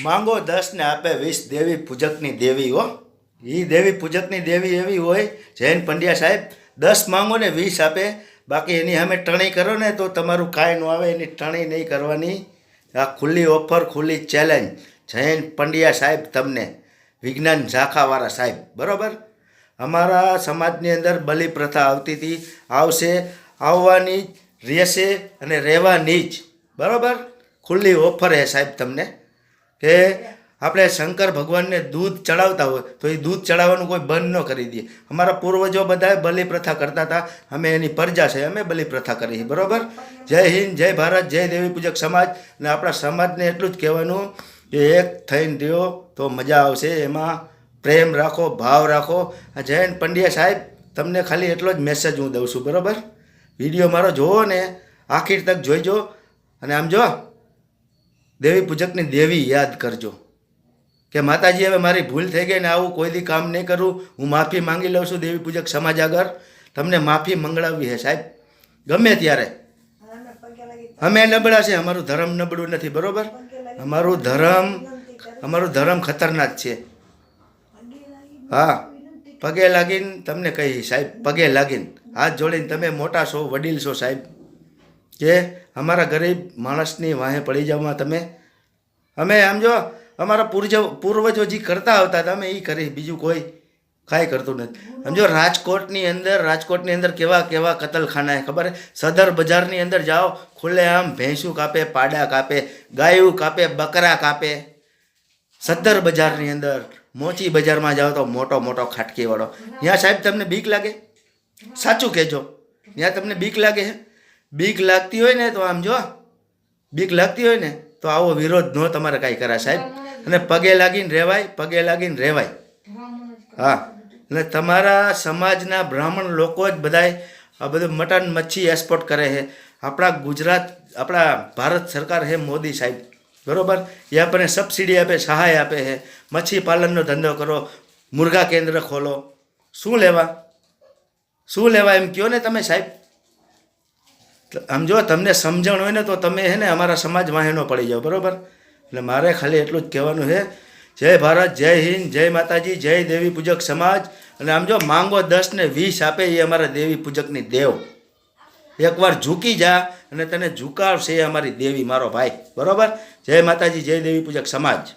માંગો 10 ને આપે 20 દેવી પૂજકની દેવી હો. એ દેવી પૂજકની દેવી એવી હોય જૈન પંડ્યા સાહેબ 10 માંગો ને 20 આપે. બાકી એની સામે ટણી કરો ને તો તમારું કાંઈ ન આવે. એની ટણી નહીં કરવાની. આ ખુલ્લી ઓફર, ખુલ્લી ચેલેન્જ જૈન પંડ્યા સાહેબ તમને, વિજ્ઞાન ઝાખાવાળા સાહેબ, બરાબર. અમારા સમાજની અંદર બલિ પ્રથા આવતી હતી, આવશે, આવવાની જ રહેશે અને રહેવાની જ, બરાબર. ખુલ્લી ઓફર હે સાહેબ તમને કે આપણે શંકર ભગવાનને દૂધ ચડાવતા હોય તો એ દૂધ ચડાવવાનું કોઈ બંધ ન કરી દે. અમારા પૂર્વજો બધાએ બલિ પ્રથા કરતા હતા, અમે એની પ્રજા છે, અમે બલિ પ્રથા કરી, બરાબર. જય હિન્દ, જય ભારત, જય દેવી પૂજક સમાજ. અને આપણા સમાજને એટલું જ કહેવાનું કે એક થઈને રહ્યો તો મજા આવશે. એમાં પ્રેમ રાખો, ભાવ રાખો. આ જૈન પંડ્યા સાહેબ તમને ખાલી એટલો જ મેસેજ હું દઉં છું, બરાબર. વિડીયો મારો જોવો ને આખીર તક જોઈજો. અને આમ જો દેવી પૂજકની દેવી યાદ કરજો કે માતાજી હવે મારી ભૂલ થઈ ગઈ ને આવું કોઈ દી કામ નહીં કરું. હું માફી માંગી લઉં છું દેવી પૂજક સમાજ આગળ. તમને માફી મંગળાવી છે સાહેબ ગમે ત્યારે. અમે નબળા છે, અમારું ધર્મ નબળું નથી, બરાબર. અમારું ધર્મ ખતરનાક છે. હા, પગે લાગીને તમને કહી સાહેબ, પગે લાગીને હાથ જોડીને તમે મોટા છો, વડીલ છો સાહેબ, કે અમારા ગરીબ માણસની વાહે પડી જાવમાં તમે. અમે આમ જો અમારા પૂર્વજો જે કરતા આવતા હતા અમે એ કરી, બીજું કોઈ કાંઈ કરતું નથી. સમજો રાજકોટની અંદર કેવા કેવા કતલખાના ખબર? સદર બજારની અંદર જાઓ, ખુલ્લે આમ ભેંસું કાપે, પાડા કાપે, ગાયું કાપે, બકરા કાપે. સદર બજારની અંદર, મોચી બજારમાં જાઓ તો મોટો મોટો ખાટકીવાળો. ત્યાં સાહેબ તમને બીક લાગે? સાચું કહેજો, ત્યાં તમને બીક લાગે? બીક લાગતી હોય ને તો આમ જો, બીક લાગતી હોય ને તો આવો વિરોધ ન તમારે કાંઈ કરાય સાહેબ. અને પગે લાગીને રહેવાય, પગે લાગીને રહેવાય. હા, એટલે તમારા સમાજના બ્રાહ્મણ લોકો જ બધાય આ બધું મટન મચ્છી એક્સપોર્ટ કરે છે. આપણા ભારત સરકાર છે મોદી સાહેબ, બરાબર. એ આપણને સબસિડી આપે, સહાય આપે છે. મચ્છી પાલનનો ધંધો કરો, મુર્ગા કેન્દ્ર ખોલો. શું લેવા એમ કહો ને તમે સાહેબ. આમ જો તમને સમજણ હોય ને તો તમે છે ને અમારા સમાજ વાહેનો પડી જાઓ, બરાબર. એટલે મારે ખાલી એટલું જ કહેવાનું છે. જય ભારત, જય હિન્દ, જય માતાજી, જય દેવી પૂજક સમાજ. અને આમ જો માંગો 10 ને 20 આપે એ અમારા દેવી પૂજકની દેવ. એકવાર ઝૂકી જા અને તને ઝુકાવશે એ અમારી દેવી, મારો ભાઈ, બરાબર. જય માતાજી, જય દેવી પૂજક સમાજ.